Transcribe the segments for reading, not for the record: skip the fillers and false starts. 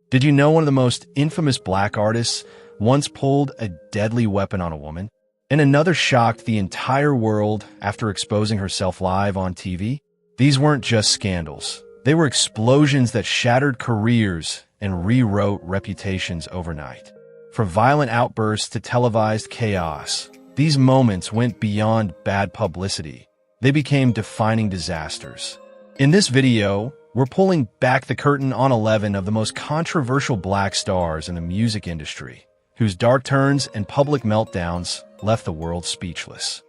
Did you know one of the most infamous black artists once pulled a deadly weapon on a woman? And another shocked the entire world after exposing herself live on TV? These weren't just scandals. They were explosions that shattered careers and rewrote reputations overnight. From violent outbursts to televised chaos, these moments went beyond bad publicity. They became defining disasters. In this video, we're pulling back the curtain on 11 of the most controversial black stars in the music industry, whose dark turns and public meltdowns left the world speechless.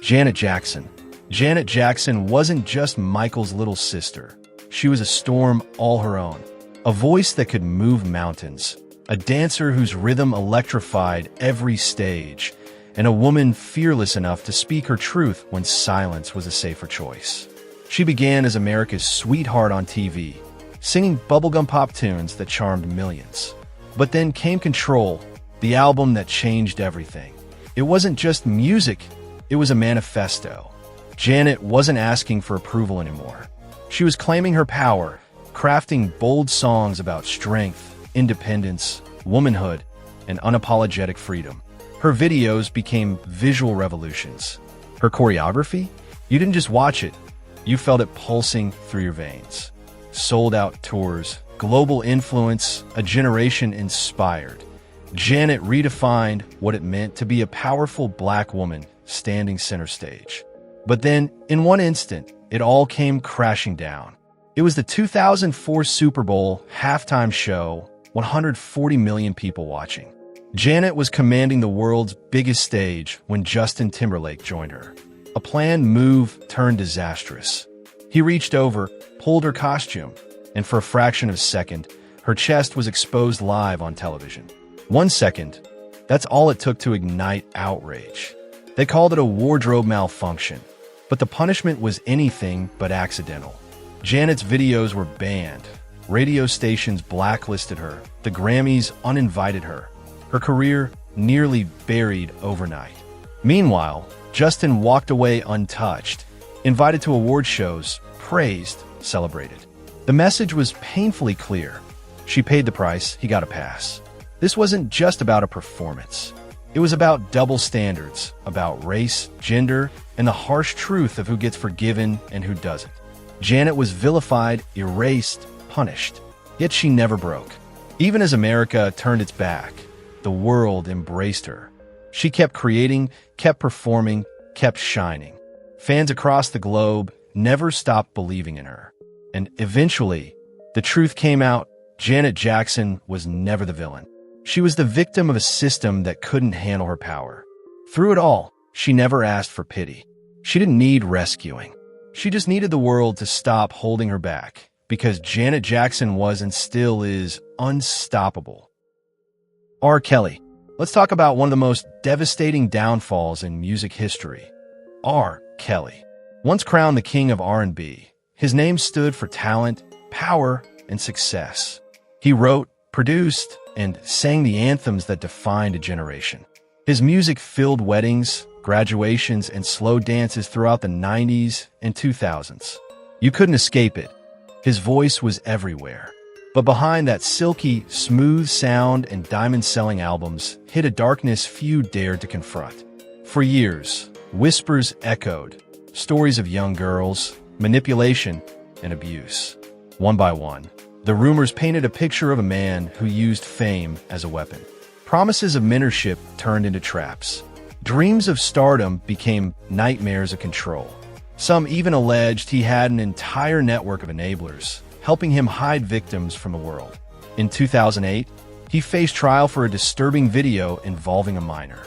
Janet Jackson. Janet Jackson wasn't just Michael's little sister. She was a storm all her own, a voice that could move mountains, a dancer whose rhythm electrified every stage, and a woman fearless enough to speak her truth when silence was a safer choice. She began as America's sweetheart on TV, singing bubblegum pop tunes that charmed millions. But then came Control, the album that changed everything. It wasn't just music, it was a manifesto. Janet wasn't asking for approval anymore. She was claiming her power, crafting bold songs about strength, independence, womanhood, and unapologetic freedom. Her videos became visual revolutions. Her choreography? You didn't just watch it, you felt it pulsing through your veins. Sold-out tours, global influence, a generation inspired. Janet redefined what it meant to be a powerful black woman standing center stage. But then, in one instant, it all came crashing down. It was the 2004 Super Bowl halftime show, 140 million people watching. Janet was commanding the world's biggest stage when Justin Timberlake joined her. A planned move turned disastrous. He reached over, pulled her costume, and for a fraction of a second, her chest was exposed live on television. 1 second, that's all it took to ignite outrage. They called it a wardrobe malfunction, but the punishment was anything but accidental. Janet's videos were banned. Radio stations blacklisted her. The Grammys uninvited her. Her career nearly buried overnight. Meanwhile, Justin walked away untouched, invited to award shows, praised, celebrated. The message was painfully clear. She paid the price, he got a pass. This wasn't just about a performance. It was about double standards, about race, gender, and the harsh truth of who gets forgiven and who doesn't. Janet was vilified, erased, punished. Yet she never broke. Even as America turned its back, the world embraced her. She kept creating, kept performing, kept shining. Fans across the globe never stopped believing in her. And eventually, the truth came out. Janet Jackson was never the villain. She was the victim of a system that couldn't handle her power. Through it all, she never asked for pity. She didn't need rescuing. She just needed the world to stop holding her back, because Janet Jackson was and still is unstoppable. R. Kelly. Let's talk about one of the most devastating downfalls in music history. R. Kelly. Once crowned the king of R&B, his name stood for talent, power, and success. He wrote, produced, and sang the anthems that defined a generation. His music filled weddings, graduations, and slow dances throughout the 90s and 2000s. You couldn't escape it. His voice was everywhere. But behind that silky, smooth sound and diamond-selling albums hid a darkness few dared to confront. For years, whispers echoed, stories of young girls, manipulation, and abuse. One by one, the rumors painted a picture of a man who used fame as a weapon. Promises of mentorship turned into traps. Dreams of stardom became nightmares of control. Some even alleged he had an entire network of enablers, helping him hide victims from the world. In 2008, he faced trial for a disturbing video involving a minor.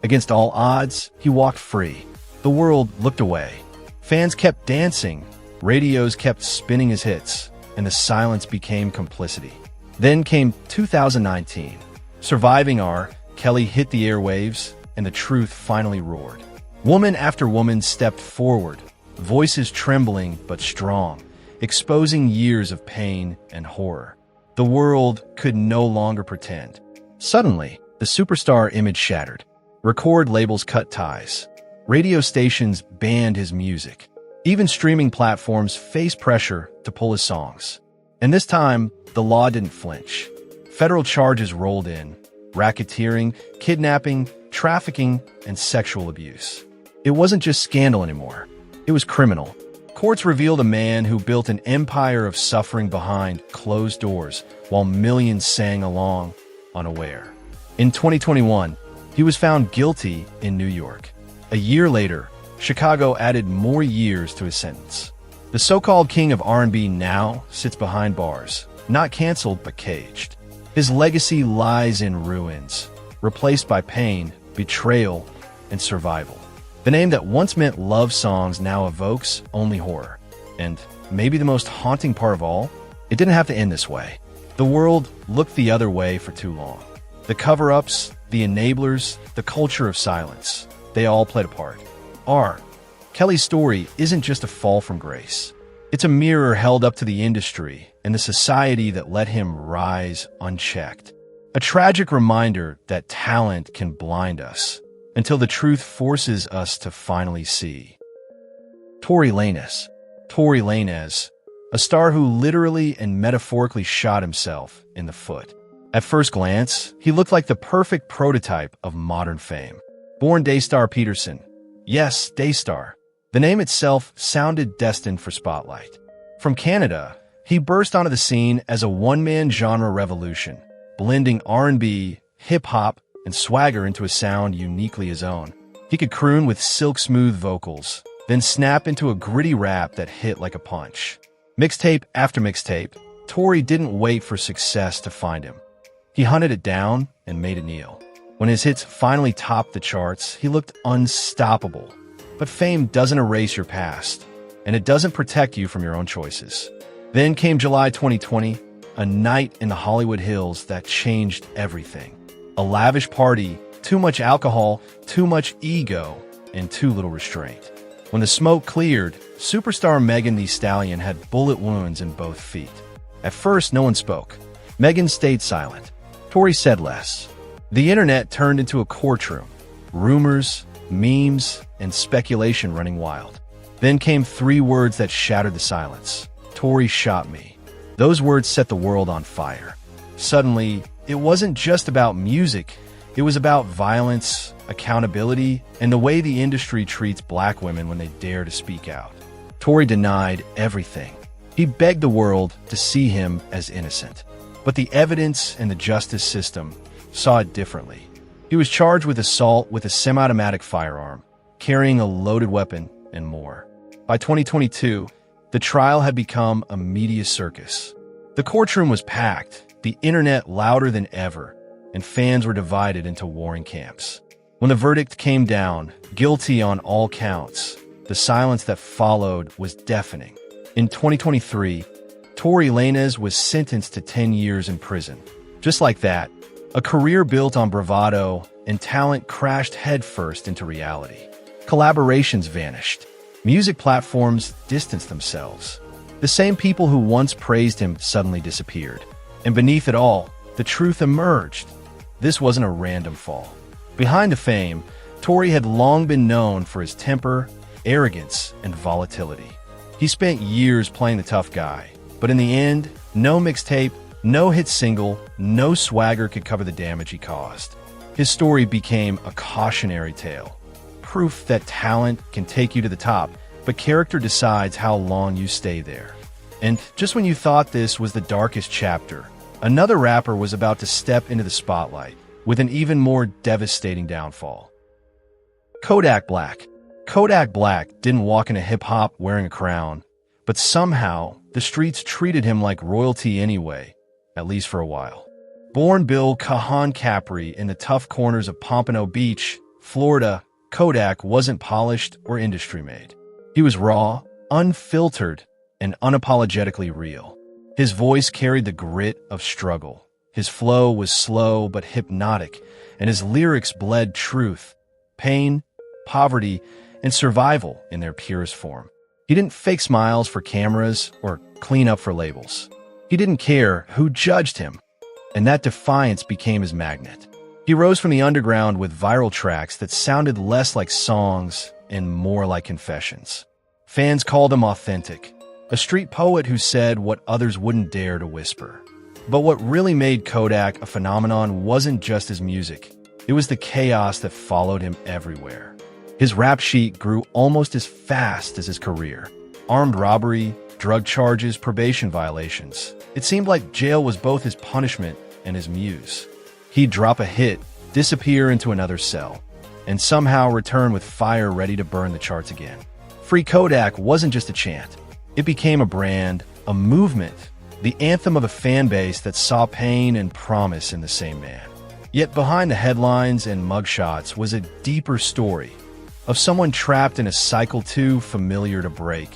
Against all odds, he walked free. The world looked away. Fans kept dancing, radios kept spinning his hits, and the silence became complicity. Then came 2019. Surviving R. Kelly hit the airwaves, and the truth finally roared. Woman after woman stepped forward, voices trembling but strong, exposing years of pain and horror. The world could no longer pretend. Suddenly, the superstar image shattered. Record labels cut ties. Radio stations banned his music. Even streaming platforms faced pressure to pull his songs. And this time, the law didn't flinch. Federal charges rolled in: racketeering, kidnapping, trafficking, and sexual abuse. It wasn't just scandal anymore. It was criminal. Courts revealed a man who built an empire of suffering behind closed doors while millions sang along unaware. In 2021, he was found guilty in New York. A year later, Chicago added more years to his sentence. The so-called king of R&B now sits behind bars, not canceled but caged. His legacy lies in ruins, replaced by pain, betrayal, and survival. The name that once meant love songs now evokes only horror. And maybe the most haunting part of all, it didn't have to end this way. The world looked the other way for too long. The cover-ups, the enablers, the culture of silence, they all played a part. Kelly's story isn't just a fall from grace. It's a mirror held up to the industry and the society that let him rise unchecked. A tragic reminder that talent can blind us until the truth forces us to finally see. Tory Lanez, a star who literally and metaphorically shot himself in the foot. At first glance, he looked like the perfect prototype of modern fame. Born Daystar Peterson. Yes, Daystar. The name itself sounded destined for spotlight. From Canada, he burst onto the scene as a one-man genre revolution, blending R&B, hip-hop, and swagger into a sound uniquely his own. He could croon with silk-smooth vocals, then snap into a gritty rap that hit like a punch. Mixtape after mixtape, Tory didn't wait for success to find him. He hunted it down and made it kneel. When his hits finally topped the charts, he looked unstoppable. But fame doesn't erase your past, and it doesn't protect you from your own choices. Then came July 2020, a night in the Hollywood Hills that changed everything. A lavish party, too much alcohol, too much ego, and too little restraint. When the smoke cleared, superstar Megan Thee Stallion had bullet wounds in both feet. At first, no one spoke. Megan stayed silent. Tory said less. The internet turned into a courtroom. Rumors, memes, and speculation running wild. Then came 3 words that shattered the silence. Tory shot me. Those words set the world on fire. Suddenly, it wasn't just about music. It was about violence, accountability, and the way the industry treats black women when they dare to speak out. Tory denied everything. He begged the world to see him as innocent. But the evidence and the justice system saw it differently. He was charged with assault with a semi-automatic firearm, carrying a loaded weapon, and more. By 2022, the trial had become a media circus. The courtroom was packed, the internet louder than ever, and fans were divided into warring camps. When the verdict came down, guilty on all counts, the silence that followed was deafening. In 2023, Tory Lanez was sentenced to 10 years in prison. Just like that, a career built on bravado and talent crashed headfirst into reality. Collaborations vanished. Music platforms distanced themselves. The same people who once praised him suddenly disappeared. And beneath it all, the truth emerged. This wasn't a random fall. Behind the fame, Tory had long been known for his temper, arrogance, and volatility. He spent years playing the tough guy, but in the end, no mixtape, no hit single, no swagger could cover the damage he caused. His story became a cautionary tale. Proof that talent can take you to the top, but character decides how long you stay there. And just when you thought this was the darkest chapter, another rapper was about to step into the spotlight with an even more devastating downfall. Kodak Black. Kodak Black didn't walk into hip-hop wearing a crown, but somehow the streets treated him like royalty anyway, at least for a while. Born Bill Cajon Capri in the tough corners of Pompano Beach, Florida, Kodak wasn't polished or industry-made. He was raw, unfiltered, and unapologetically real. His voice carried the grit of struggle. His flow was slow but hypnotic, and his lyrics bled truth, pain, poverty, and survival in their purest form. He didn't fake smiles for cameras or clean up for labels. He didn't care who judged him, and that defiance became his magnet. He rose from the underground with viral tracks that sounded less like songs and more like confessions. Fans called him authentic, a street poet who said what others wouldn't dare to whisper. But what really made Kodak a phenomenon wasn't just his music. It was the chaos that followed him everywhere. His rap sheet grew almost as fast as his career. Armed robbery, drug charges, probation violations. It seemed like jail was both his punishment and his muse. He'd drop a hit, disappear into another cell, and somehow return with fire ready to burn the charts again. Free Kodak wasn't just a chant. It became a brand, a movement, the anthem of a fan base that saw pain and promise in the same man. Yet behind the headlines and mugshots was a deeper story of someone trapped in a cycle too familiar to break,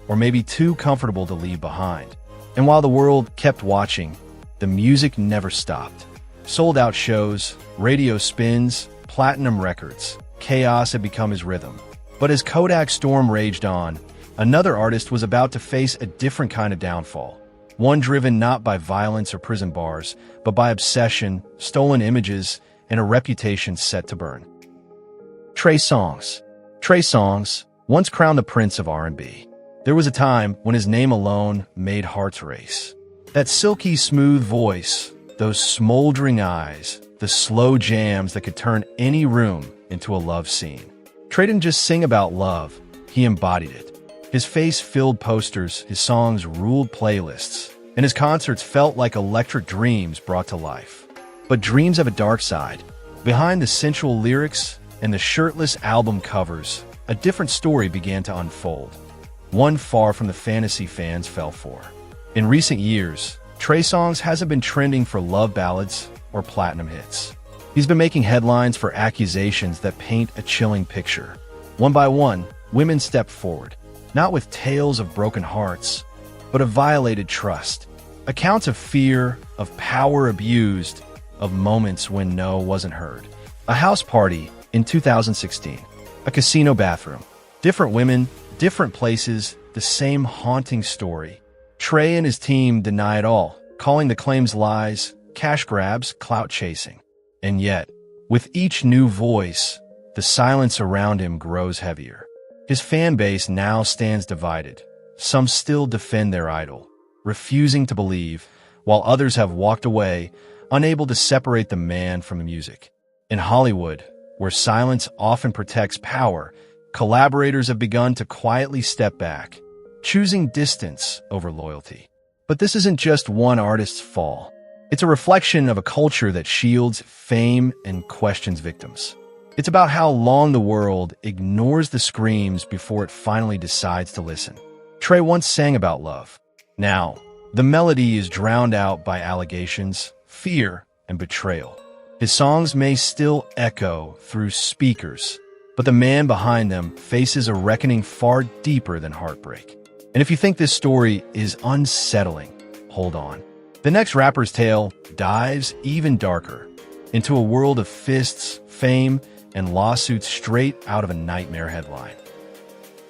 or maybe too comfortable to leave behind. And while the world kept watching, the music never stopped. Sold-out shows, radio spins, platinum records. Chaos had become his rhythm. But as Kodak's storm raged on, another artist was about to face a different kind of downfall. One driven not by violence or prison bars, but by obsession, stolen images, and a reputation set to burn. Trey Songz. Trey Songz, once crowned the Prince of R&B. There was a time when his name alone made hearts race. That silky smooth voice, those smoldering eyes, the slow jams that could turn any room into a love scene. Trey didn't just sing about love, he embodied it. His face filled posters, his songs ruled playlists, and his concerts felt like electric dreams brought to life. But dreams have a dark side. Behind the sensual lyrics and the shirtless album covers, a different story began to unfold. One far from the fantasy fans fell for. In recent years, Trey Songz hasn't been trending for love ballads or platinum hits. He's been making headlines for accusations that paint a chilling picture. One by one, women stepped forward, not with tales of broken hearts, but of violated trust. Accounts of fear, of power abused, of moments when no wasn't heard. A house party in 2016, a casino bathroom. Different women, different places, the same haunting story. Trey and his team deny it all, calling the claims lies, cash grabs, clout chasing. And yet, with each new voice, the silence around him grows heavier. His fan base now stands divided. Some still defend their idol, refusing to believe, while others have walked away, unable to separate the man from the music. In Hollywood, where silence often protects power, collaborators have begun to quietly step back, choosing distance over loyalty. But this isn't just one artist's fall. It's a reflection of a culture that shields fame and questions victims. It's about how long the world ignores the screams before it finally decides to listen. Trey once sang about love. Now, the melody is drowned out by allegations, fear, and betrayal. His songs may still echo through speakers, but the man behind them faces a reckoning far deeper than heartbreak. And if you think this story is unsettling, hold on. The next rapper's tale dives even darker into a world of fists, fame, and lawsuits straight out of a nightmare headline.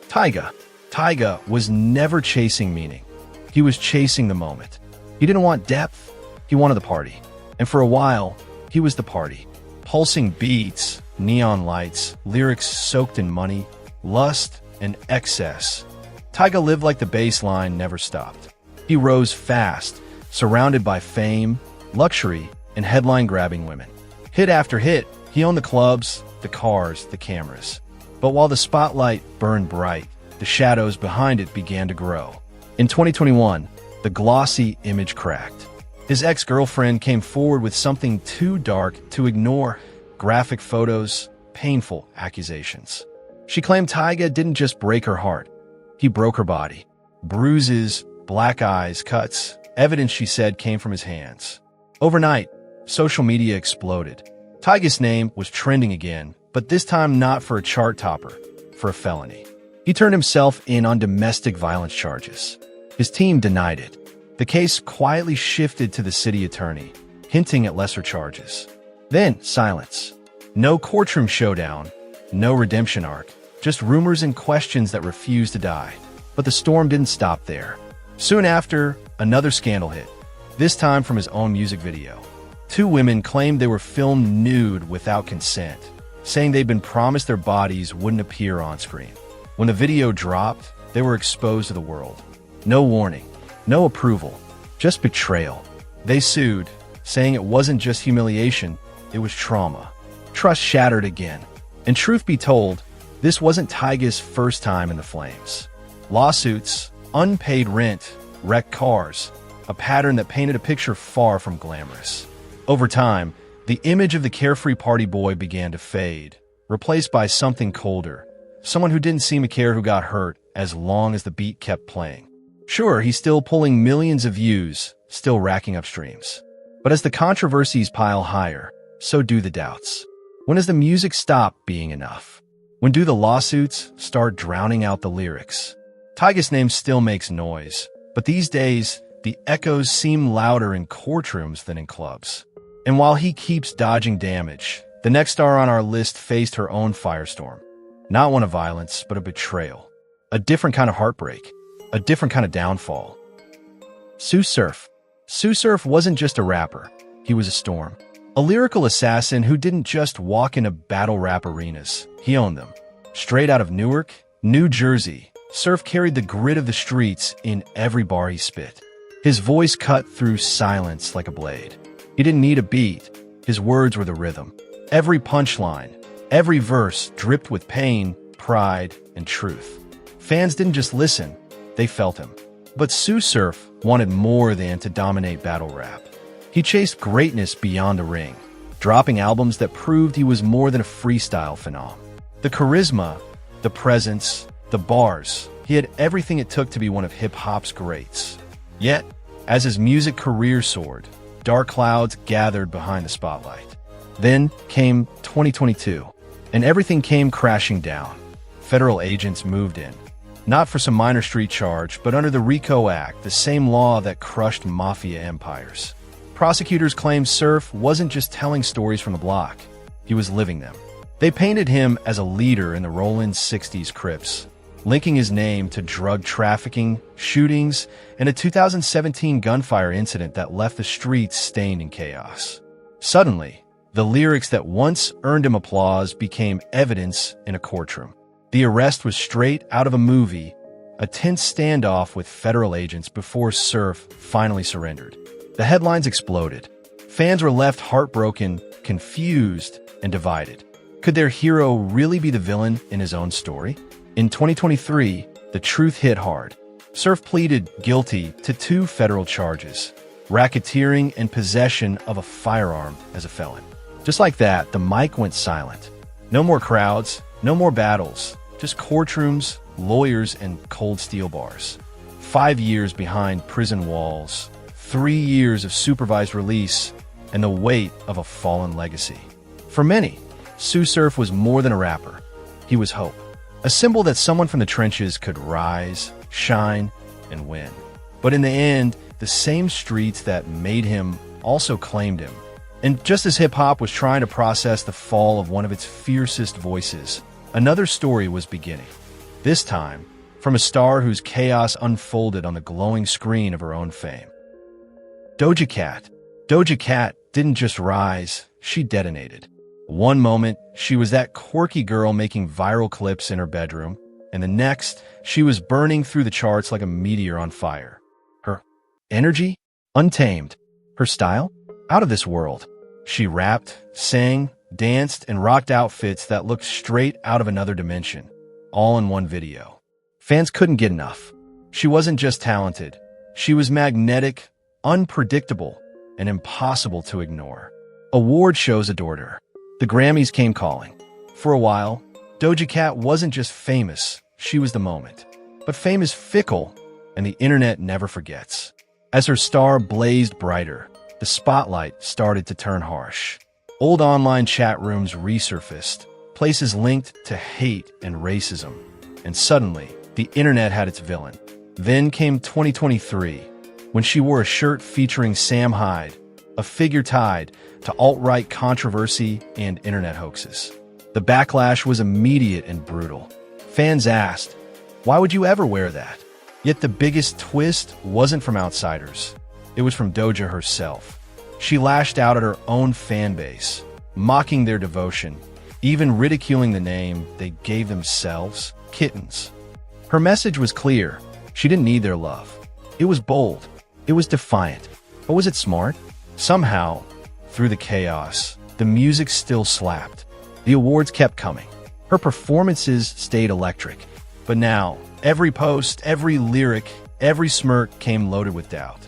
Tyga. Tyga was never chasing meaning. He was chasing the moment. He didn't want depth. He wanted the party. And for a while, he was the party. Pulsing beats, neon lights, lyrics soaked in money, lust, and excess. Tyga lived like the bass line never stopped. He rose fast, surrounded by fame, luxury, and headline-grabbing women. Hit after hit, he owned the clubs, the cars, the cameras. But while the spotlight burned bright, the shadows behind it began to grow. In 2021, the glossy image cracked. His ex-girlfriend came forward with something too dark to ignore: graphic photos, painful accusations. She claimed Tyga didn't just break her heart. He broke her body. Bruises, black eyes, cuts, evidence she said came from his hands. Overnight, social media exploded. Tyga's name was trending again, but this time not for a chart topper, for a felony. He turned himself in on domestic violence charges. His team denied it. The case quietly shifted to the city attorney, hinting at lesser charges. Then, silence. No courtroom showdown, no redemption arc, just rumors and questions that refused to die. But the storm didn't stop there. Soon after, another scandal hit, this time from his own music video. Two women claimed they were filmed nude without consent, saying they'd been promised their bodies wouldn't appear on screen. When the video dropped, they were exposed to the world. No warning, no approval, just betrayal. They sued, saying it wasn't just humiliation, it was trauma. Trust shattered again. And truth be told, this wasn't Tyga's first time in the flames. Lawsuits, unpaid rent, wrecked cars, a pattern that painted a picture far from glamorous. Over time, the image of the carefree party boy began to fade, replaced by something colder, someone who didn't seem to care who got hurt as long as the beat kept playing. Sure, he's still pulling millions of views, still racking up streams. But as the controversies pile higher, so do the doubts. When does the music stop being enough? When do the lawsuits start drowning out the lyrics? Tyga's name still makes noise, but these days, the echoes seem louder in courtrooms than in clubs. And while he keeps dodging damage, the next star on our list faced her own firestorm. Not one of violence, but a betrayal. A different kind of heartbreak. A different kind of downfall. Sue Surf. Sue Surf wasn't just a rapper. He was a storm. A lyrical assassin who didn't just walk into battle rap arenas. He owned them. Straight out of Newark, New Jersey, Surf carried the grit of the streets in every bar he spit. His voice cut through silence like a blade. He didn't need a beat. His words were the rhythm. Every punchline, every verse dripped with pain, pride, and truth. Fans didn't just listen, they felt him. But Sue Surf wanted more than to dominate battle rap. He chased greatness beyond the ring, dropping albums that proved he was more than a freestyle phenom. The charisma, the presence, the bars, he had everything it took to be one of hip-hop's greats. Yet, as his music career soared, dark clouds gathered behind the spotlight. Then came 2022, and everything came crashing down. Federal agents moved in. Not for some minor street charge, but under the RICO Act, the same law that crushed mafia empires. Prosecutors claimed Surf wasn't just telling stories from the block, he was living them. They painted him as a leader in the Rollin' 60s Crips, linking his name to drug trafficking, shootings, and a 2017 gunfire incident that left the streets stained in chaos. Suddenly, the lyrics that once earned him applause became evidence in a courtroom. The arrest was straight out of a movie, a tense standoff with federal agents before Surf finally surrendered. The headlines exploded. Fans were left heartbroken, confused, and divided. Could their hero really be the villain in his own story? In 2023, the truth hit hard. Surf pleaded guilty to 2 federal charges, racketeering and possession of a firearm as a felon. Just like that, the mic went silent. No more crowds, no more battles, just courtrooms, lawyers, and cold steel bars. 5 years behind prison walls, 3 years of supervised release, and the weight of a fallen legacy. For many, Sue Surf was more than a rapper. He was hope. A symbol that someone from the trenches could rise, shine, and win. But in the end, the same streets that made him also claimed him. And just as hip-hop was trying to process the fall of one of its fiercest voices, another story was beginning. This time, from a star whose chaos unfolded on the glowing screen of her own fame. Doja Cat. Doja Cat didn't just rise, she detonated. One moment, she was that quirky girl making viral clips in her bedroom, and the next, she was burning through the charts like a meteor on fire. Her energy? Untamed. Her style? Out of this world. She rapped, sang, danced, and rocked outfits that looked straight out of another dimension, all in one video. Fans couldn't get enough. She wasn't just talented. She was magnetic, unpredictable, and impossible to ignore. Award shows adored her. The Grammys came calling. For a while, Doja Cat wasn't just famous, she was the moment. But fame is fickle, and the internet never forgets. As her star blazed brighter, the spotlight started to turn harsh. Old online chat rooms resurfaced, places linked to hate and racism. And suddenly, the internet had its villain. Then came 2023, when she wore a shirt featuring Sam Hyde, a figure tied to alt-right controversy and internet hoaxes. The backlash was immediate and brutal. Fans asked, "Why would you ever wear that?" Yet the biggest twist wasn't from outsiders. It was from Doja herself. She lashed out at her own fan base, mocking their devotion, even ridiculing the name they gave themselves, kittens. Her message was clear. She didn't need their love. It was bold. It was defiant. But was it smart? Somehow, through the chaos, the music still slapped. The awards kept coming. Her performances stayed electric. But now, every post, every lyric, every smirk came loaded with doubt.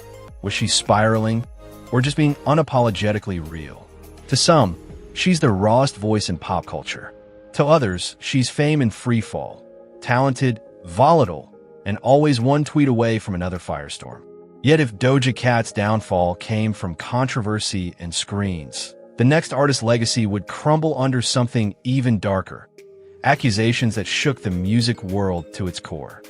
Was she spiraling, or just being unapologetically real? To some, she's the rawest voice in pop culture. To others, she's fame in free fall, talented, volatile, and always one tweet away from another firestorm. Yet if Doja Cat's downfall came from controversy and screens, the next artist's legacy would crumble under something even darker: accusations that shook the music world to its core.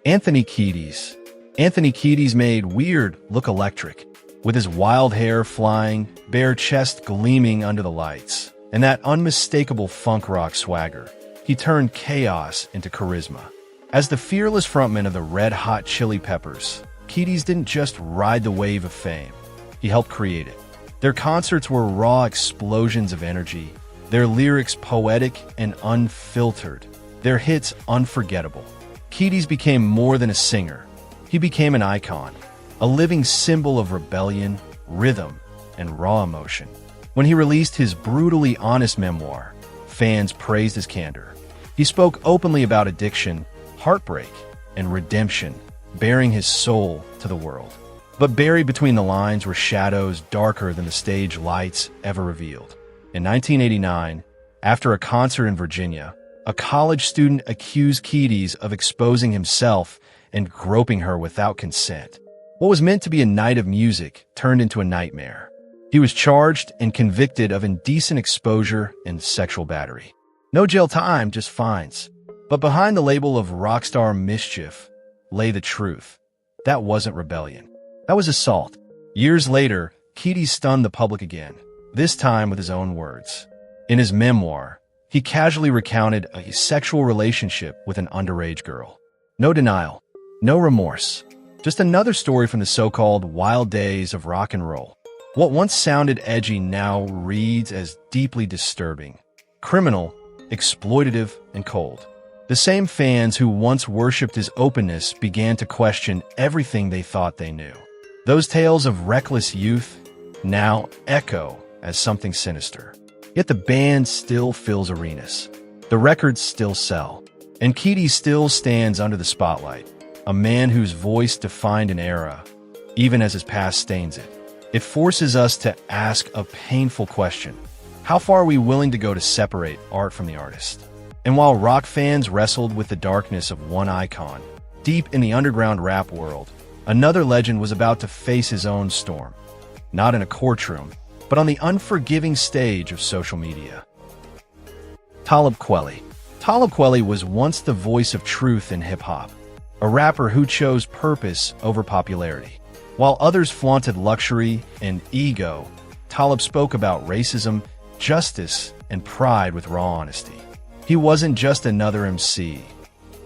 Anthony Kiedis. Anthony Kiedis made Weird look electric, with his wild hair flying, bare chest gleaming under the lights, and that unmistakable funk rock swagger. He turned chaos into charisma. As the fearless frontman of the Red Hot Chili Peppers, Kiedis didn't just ride the wave of fame. He helped create it. Their concerts were raw explosions of energy, their lyrics poetic and unfiltered, their hits unforgettable. Kiedis became more than a singer. He became an icon, a living symbol of rebellion, rhythm, and raw emotion. When he released his brutally honest memoir, fans praised his candor. He spoke openly about addiction, heartbreak, and redemption, baring his soul to the world. But buried between the lines were shadows darker than the stage lights ever revealed. In 1989, after a concert in Virginia, a college student accused Kiedis of exposing himself and groping her without consent. What was meant to be a night of music turned into a nightmare. He was charged and convicted of indecent exposure and sexual battery. No jail time, just fines. But behind the label of rockstar mischief lay the truth. That wasn't rebellion. That was assault. Years later, Kiedis stunned the public again, this time with his own words. In his memoir, he casually recounted a sexual relationship with an underage girl. No denial, no remorse. Just another story from the so-called wild days of rock and roll. What once sounded edgy now reads as deeply disturbing, criminal, exploitative, and cold. The same fans who once worshipped his openness began to question everything they thought they knew. Those tales of reckless youth now echo as something sinister. Yet the band still fills arenas. The records still sell. And Kiedis still stands under the spotlight, a man whose voice defined an era, even as his past stains it. It forces us to ask a painful question. How far are we willing to go to separate art from the artist? And while rock fans wrestled with the darkness of one icon, deep in the underground rap world, another legend was about to face his own storm. Not in a courtroom, but on the unforgiving stage of social media. Talib Kweli. Talib Kweli was once the voice of truth in hip-hop, a rapper who chose purpose over popularity. While others flaunted luxury and ego, Talib spoke about racism, justice, and pride with raw honesty. He wasn't just another MC.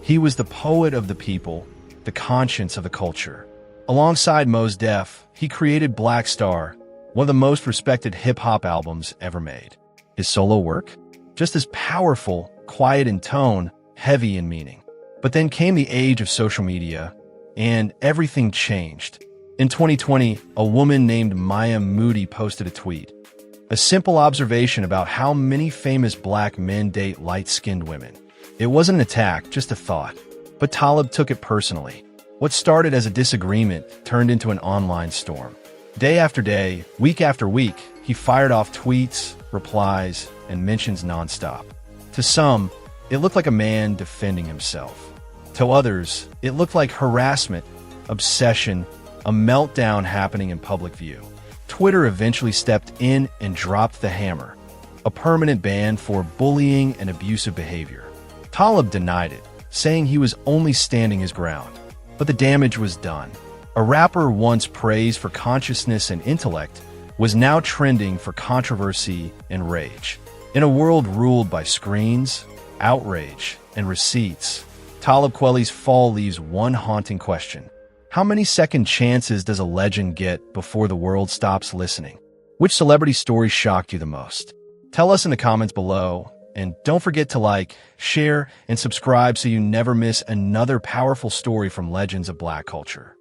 He was the poet of the people, the conscience of the culture. Alongside Mos Def, he created Black Star, one of the most respected hip-hop albums ever made. His solo work? Just as powerful, quiet in tone, heavy in meaning. But then came the age of social media, and everything changed. In 2020, a woman named Maya Moody posted a tweet. A simple observation about how many famous black men date light-skinned women. It wasn't an attack, just a thought. But Talib took it personally. What started as a disagreement turned into an online storm. Day after day, week after week, he fired off tweets, replies, and mentions nonstop. To some, it looked like a man defending himself. To others, it looked like harassment, obsession, a meltdown happening in public view. Twitter eventually stepped in and dropped the hammer, a permanent ban for bullying and abusive behavior. Talib denied it, saying he was only standing his ground. But the damage was done. A rapper once praised for consciousness and intellect was now trending for controversy and rage. In a world ruled by screens, outrage, and receipts, Talib Kweli's fall leaves one haunting question. How many second chances does a legend get before the world stops listening? Which celebrity story shocked you the most? Tell us in the comments below, And don't forget to like, share, and subscribe so you never miss another powerful story from Legends of Black Culture.